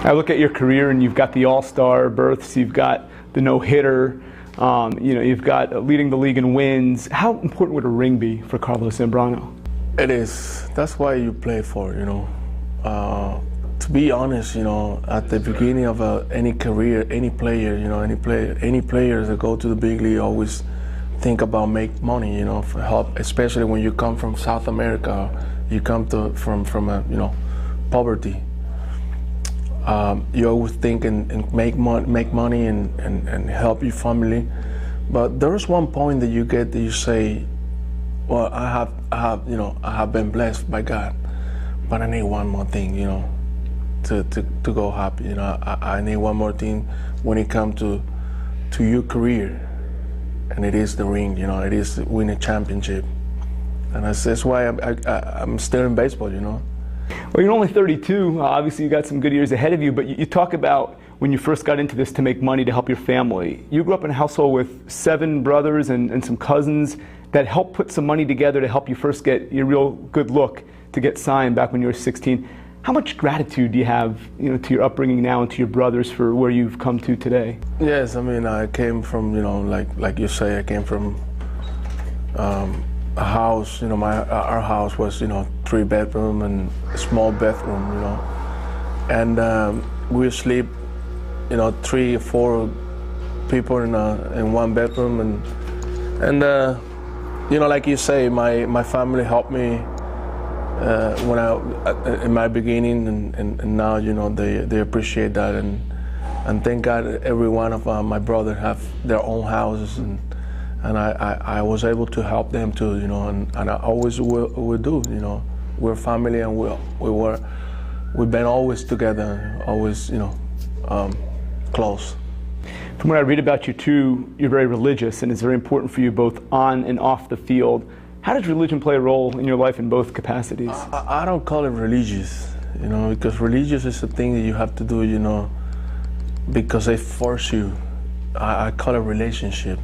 I look at your career, and you've got the All-Star berths, you've got the no-hitter, you've got leading the league in wins. How important would a ring be for Carlos Zambrano? It is. That's why you play for, to be honest, at the beginning of any career, any player that go to the big league always think about make money, for help, especially when you come from South America, you come from poverty. You always think and make money and help your family. But there's one point that you get that you say, well, I have been blessed by God, but I need one more thing, to go happy. I need one more thing when it comes to your career, and it is the ring. It is win a championship, and that's why I'm still in baseball. Well, you're only 32. Obviously, you got some good years ahead of you, but you talk about when you first got into this to make money to help your family. You grew up in a household with 7 brothers and some cousins that helped put some money together to help you first get your real good look to get signed back when you were 16. How much gratitude do you have, to your upbringing now and to your brothers for where you've come to today? Yes, I came from, like you say, I came from a house. Our house was, 3-bedroom and a small bathroom, and we sleep, 3 or 4 people in one bedroom, and like you say, my family helped me. When in my beginning, and now they appreciate that, and thank God every one of my brothers have their own houses, and I was able to help them too, and I always will do. We're family, and we've been always together, always close. From what I read about you too, you're very religious, and it's very important for you both on and off the field. How does religion play a role in your life in both capacities? I don't call it religious, because religious is a thing that you have to do, because they force you. I call it relationship.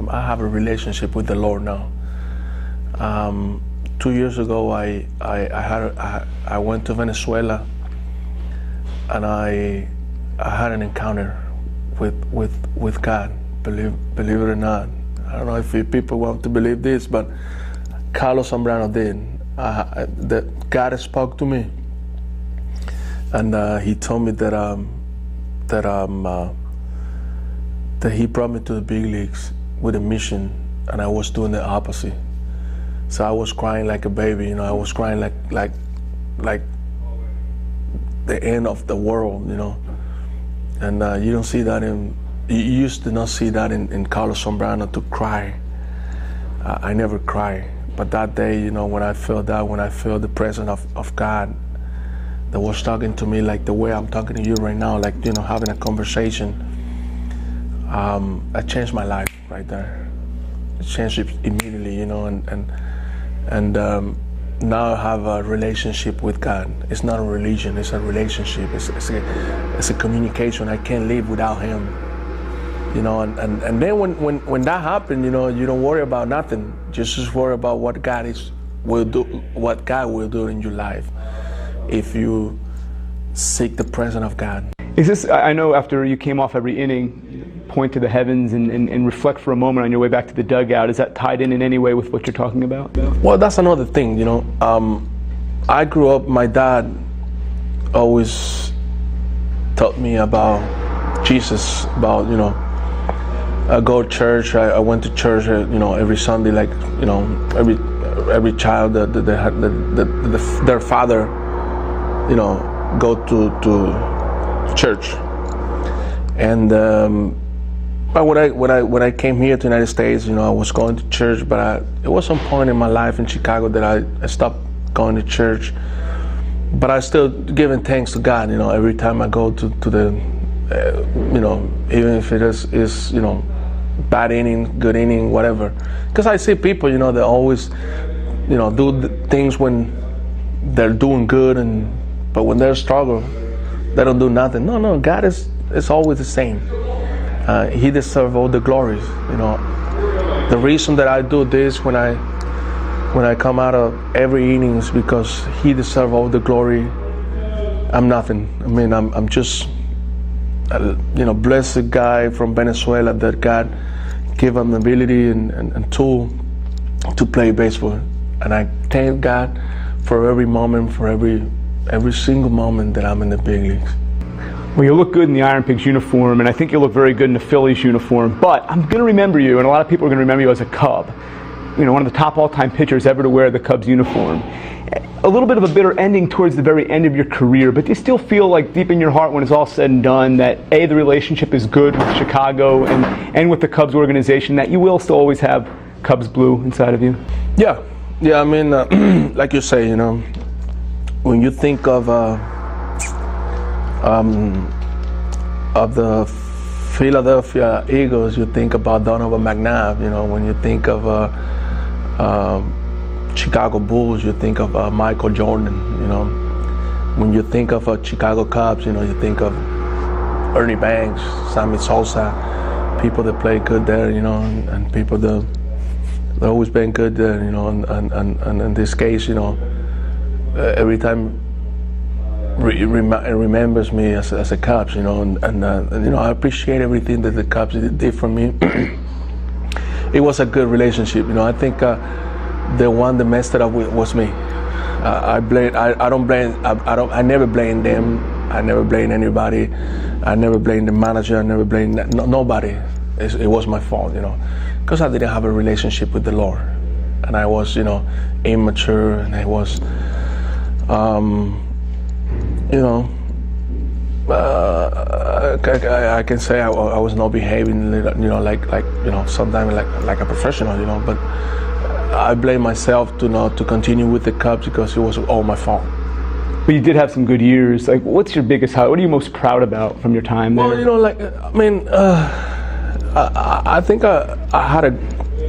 I have a relationship with the Lord now. 2 years ago, I went to Venezuela, and I had an encounter with God. Believe it or not, I don't know if people want to believe this, but Carlos Zambrano did. That God spoke to me, and he told me that he brought me to the big leagues with a mission, and I was doing the opposite. So I was crying like a baby, I was crying like the end of the world, And you don't see that you used to not see that in Carlos Zambrano, to cry. I never cry. But that day, when I felt the presence of God that was talking to me like the way I'm talking to you right now, like, having a conversation, I changed my life right there. It changed it immediately, and now I have a relationship with God. It's not a religion, it's a relationship. It's a communication. I can't live without Him. And then when that happened, you don't worry about nothing. Just worry about what God will do in your life if you seek the presence of God. Is this? I know after you came off every inning, point to the heavens and reflect for a moment on your way back to the dugout. Is that tied in any way with what you're talking about? Well, that's another thing. I grew up. My dad always taught me about Jesus. About I go to church. I went to church, every Sunday, like every child that their father, go to church. And but when I came here to the United States, I was going to church, but it was some point in my life in Chicago that I stopped going to church. But I still giving thanks to God, every time I go to the, even if it is bad inning, good inning, whatever. Because I see people, that always, do things when they're doing good, but when they're struggling, they don't do nothing. No, God is always the same. He deserves all the glories. The reason that I do this when I come out of every inning is because He deserves all the glory I'm nothing. I mean, I'm just a blessed guy from Venezuela that God gave him the ability and tool to play baseball. And I thank God for every moment, for every single moment that I'm in the big leagues. Well, you look good in the Iron Pigs uniform, and I think you look very good in the Phillies uniform, but I'm going to remember you, and a lot of people are going to remember you as a Cub. One of the top all-time pitchers ever to wear the Cubs uniform. A little bit of a bitter ending towards the very end of your career, but do you still feel like deep in your heart when it's all said and done that A, the relationship is good with Chicago and with the Cubs organization, that you will still always have Cubs blue inside of you? Yeah, I mean, like you say, when you think of the Philadelphia Eagles, you think about Donovan McNabb. When you think of Chicago Bulls, you think of Michael Jordan. When you think of Chicago Cubs, you think of Ernie Banks, Sammy Sosa, people that play good there, and people that always been good there, and in this case, every time it remembers me as a Cubs, and I appreciate everything that the Cubs did for me. It was a good relationship, I think the one that messed it up was me. I never blame them. I never blame anybody. I never blame the manager. I never blame nobody. It was my fault, because I didn't have a relationship with the Lord, and I was, immature, and I was, I can say I was not behaving, sometimes like a professional, but I blame myself to continue with the Cubs because it was all my fault. But you did have some good years. Like, what's your biggest highlight? What are you most proud about from your time there? Well, I think I had a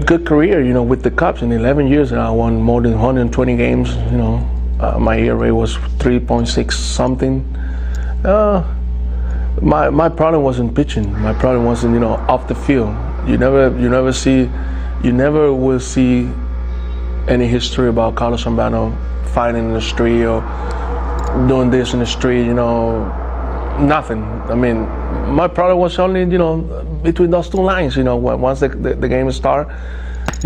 good career, with the Cubs. In 11 years, I won more than 120 games. My ERA was 3.6 something. My problem wasn't pitching. My problem wasn't, off the field. You never will see any history about Carlos Zambrano fighting in the street or doing this in the street. Nothing. I mean, my problem was only, between those two lines. Once the game started,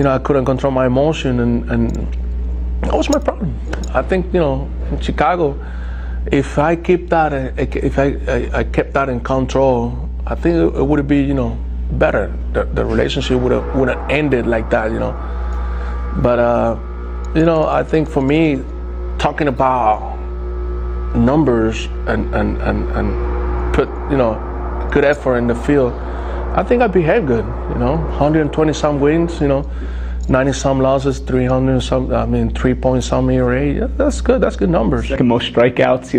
I couldn't control my emotion, and that was my problem. I think, in Chicago, if I keep that, if I kept that in control, I think it would be, better. The relationship would have ended like that, But I think for me, talking about numbers and put good effort in the field, I think I behaved good. 120 some wins, 90 some losses, 300 some, 3 some ERA. Yeah, that's good. That's good numbers. Second most strikeouts,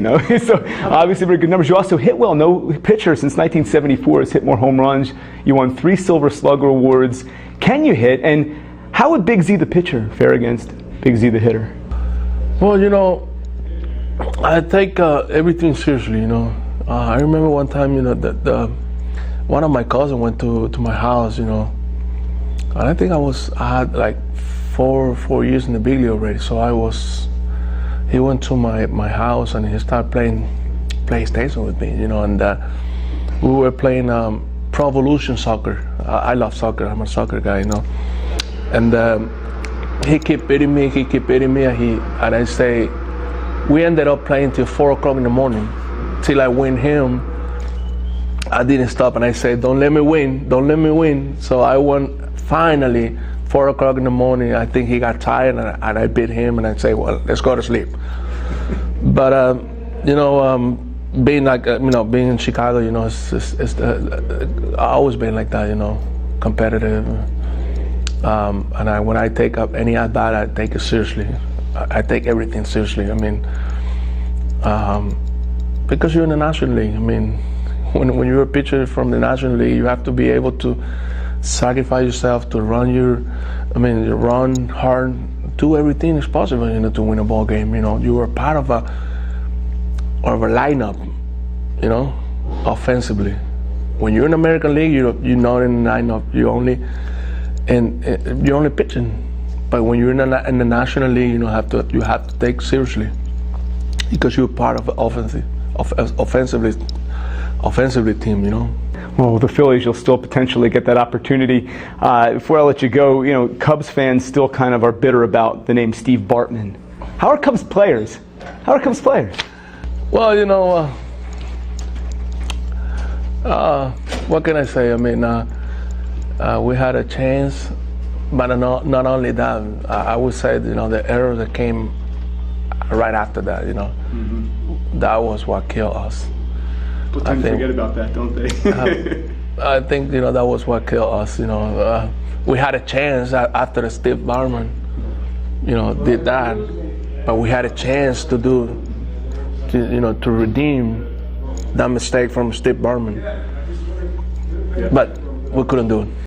So obviously very good numbers. You also hit well. No pitcher since 1974 has hit more home runs. You won 3 Silver Slugger awards. Can you hit? And how would Big Z the pitcher fare against Big Z the hitter? Well, I take everything seriously. I remember one time, that one of my cousins went to my house, and I think I had like 4 years in the big league already. So he went to my house and he started playing PlayStation with me, and we were playing Pro Evolution soccer. I love soccer. I'm a soccer guy, And he kept beating me. And I say, we ended up playing till 4 o'clock in the morning, till I win him. I didn't stop, and I said, don't let me win. So I won finally 4 o'clock in the morning. I think he got tired, and I beat him, and I say, well, let's go to sleep. But being being in Chicago, I always been like that, competitive. And when I take up any at bat, I take it seriously. I take everything seriously. Because you're in the National League. When you're a pitcher from the National League, you have to be able to sacrifice yourself to run run hard, do everything is possible, to win a ball game. You are part of a lineup, offensively. When you're in the American League, you're not in the lineup. You're only pitching. But when you're in the National League, you have to take seriously, because you're part of the offensively team, you know. Well, with the Phillies, you'll still potentially get that opportunity. Before I let you go, you know, Cubs fans still kind of are bitter about the name Steve Bartman. How are Cubs players? Well, you know, what can I say? I mean, we had a chance, but not only that. I would say, you know, the error that came right after that, you know, that was what killed us. People tend to forget about that, don't they? I think, you know, that was what killed us. You know, we had a chance after Steve Bartman, you know, did that, but we had a chance to redeem that mistake from Steve Bartman, but we couldn't do it.